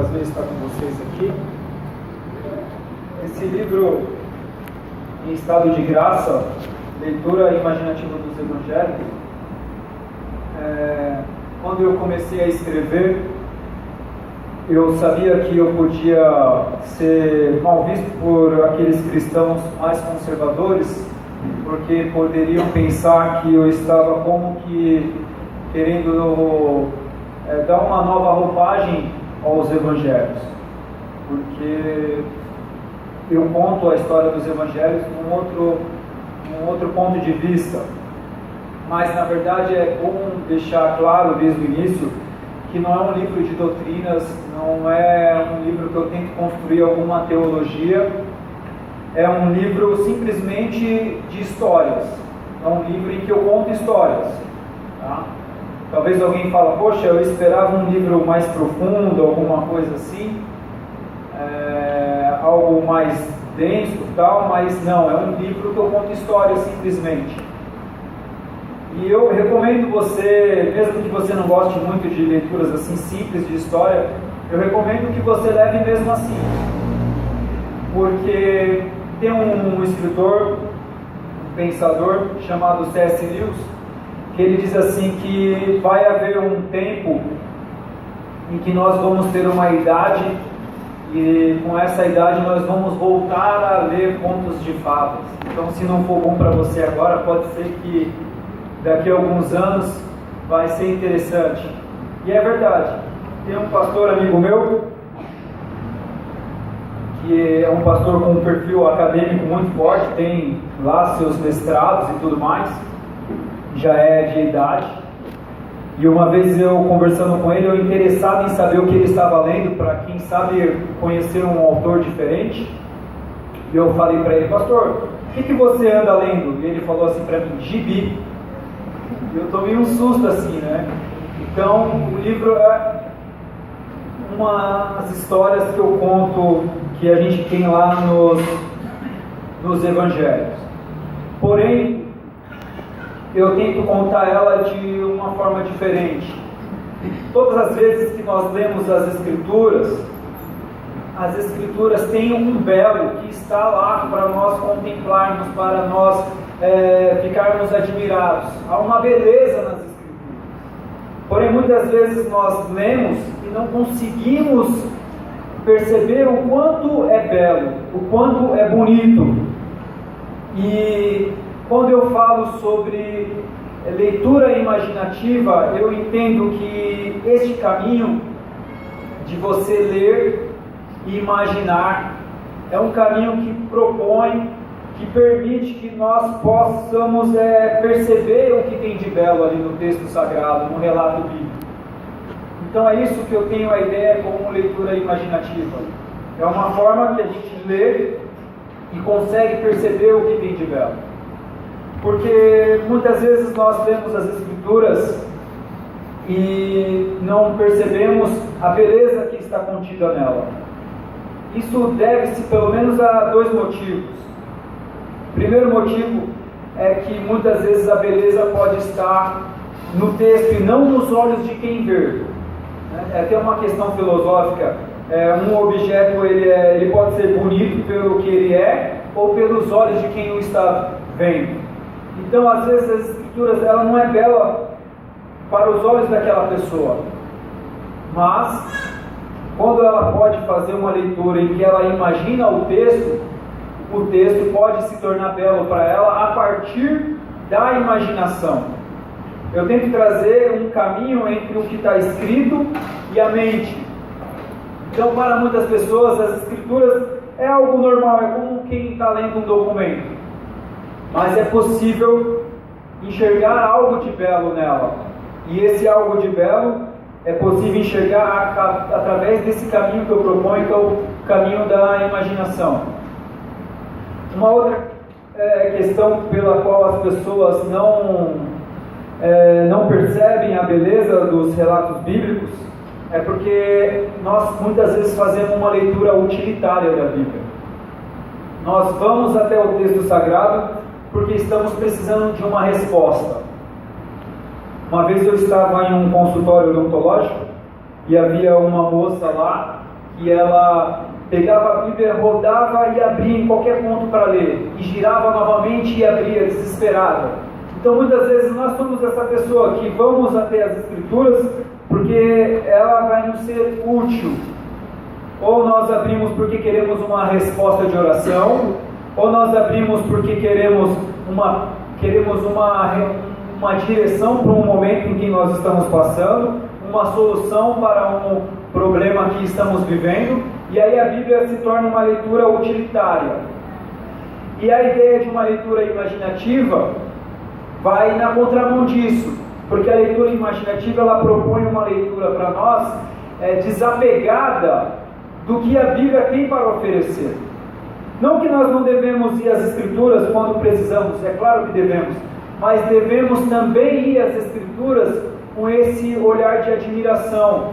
prazer estar com vocês aqui. Esse livro, em estado de graça, leitura imaginativa dos Evangelhos, quando eu comecei a escrever, eu sabia que eu podia ser mal visto por aqueles cristãos mais conservadores, porque poderiam pensar que eu estava como que querendo dar uma nova roupagem aos Evangelhos, porque eu conto a história dos Evangelhos num outro ponto de vista. Mas na verdade é bom deixar claro desde o início que não é um livro de doutrinas, não é um livro que eu tento construir alguma teologia, é um livro simplesmente de histórias, é um livro em que eu conto histórias, tá? Talvez alguém fale, poxa, eu esperava um livro mais profundo, alguma coisa assim, algo mais denso e tal, mas não, é um livro que eu conto histórias simplesmente. E eu recomendo você, mesmo que você não goste muito de leituras assim simples de história, eu recomendo que você leve mesmo assim, porque tem um escritor, um pensador chamado C.S. Lewis, que ele diz assim que vai haver um tempo em que nós vamos ter uma idade e com essa idade nós vamos voltar a ler contos de fadas. Então, se não for bom para você agora, pode ser que daqui a alguns anos vai ser interessante. E é verdade. Tem um pastor amigo meu, que é um pastor com um perfil acadêmico muito forte, tem lá seus mestrados e tudo mais, já é de idade. E uma vez eu conversando com ele, eu interessado em saber o que ele estava lendo, para quem sabe conhecer um autor diferente. E eu falei para ele, pastor, o que você anda lendo? E ele falou assim para mim, gibi. E eu tomei um susto assim, né? Então, o livro é umas histórias que eu conto, que a gente tem lá nos Evangelhos. Porém, eu tento contar ela de uma forma diferente. Todas as vezes que nós lemos as Escrituras têm um belo que está lá para nós contemplarmos, para nós ficarmos admirados. Há uma beleza nas Escrituras. Porém, muitas vezes nós lemos e não conseguimos perceber o quanto é belo, o quanto é bonito. E quando eu falo sobre leitura imaginativa, eu entendo que este caminho de você ler e imaginar é um caminho que propõe, que permite que nós possamos perceber o que tem de belo ali no texto sagrado, no relato bíblico. Então é isso que eu tenho a ideia como leitura imaginativa. É uma forma que a gente lê e consegue perceber o que tem de belo. Porque muitas vezes nós lemos as Escrituras e não percebemos a beleza que está contida nela. Isso deve-se pelo menos a dois motivos. O primeiro motivo é que muitas vezes a beleza pode estar no texto e não nos olhos de quem vê. É até uma questão filosófica. Um objeto ele pode ser bonito pelo que ele é ou pelos olhos de quem o está vendo. Então, às vezes, as Escrituras ela não é bela para os olhos daquela pessoa, mas quando ela pode fazer uma leitura em que ela imagina o texto pode se tornar belo para ela a partir da imaginação. Eu tento trazer um caminho entre o que está escrito e a mente. Então, para muitas pessoas, as Escrituras é algo normal, é como quem está lendo um documento. Mas é possível enxergar algo de belo nela. E esse algo de belo é possível enxergar através desse caminho que eu proponho, que é o caminho da imaginação. Uma outra questão pela qual as pessoas não percebem a beleza dos relatos bíblicos é porque nós muitas vezes fazemos uma leitura utilitária da Bíblia. Nós vamos até o texto sagrado porque estamos precisando de uma resposta. Uma vez eu estava em um consultório odontológico e havia uma moça lá que ela pegava a Bíblia, rodava e abria em qualquer ponto para ler, e girava novamente e abria, desesperada. Então muitas vezes nós somos essa pessoa que vamos até as Escrituras porque ela vai nos ser útil. Ou nós abrimos porque queremos uma resposta de oração, ou nós abrimos porque queremos uma direção para um momento em que nós estamos passando, uma solução para um problema que estamos vivendo, e aí a Bíblia se torna uma leitura utilitária. E a ideia de uma leitura imaginativa vai na contramão disso, porque a leitura imaginativa ela propõe uma leitura para nós desapegada do que a Bíblia tem para oferecer. Não que nós não devemos ir às Escrituras quando precisamos, é claro que devemos, mas devemos também ir às Escrituras com esse olhar de admiração,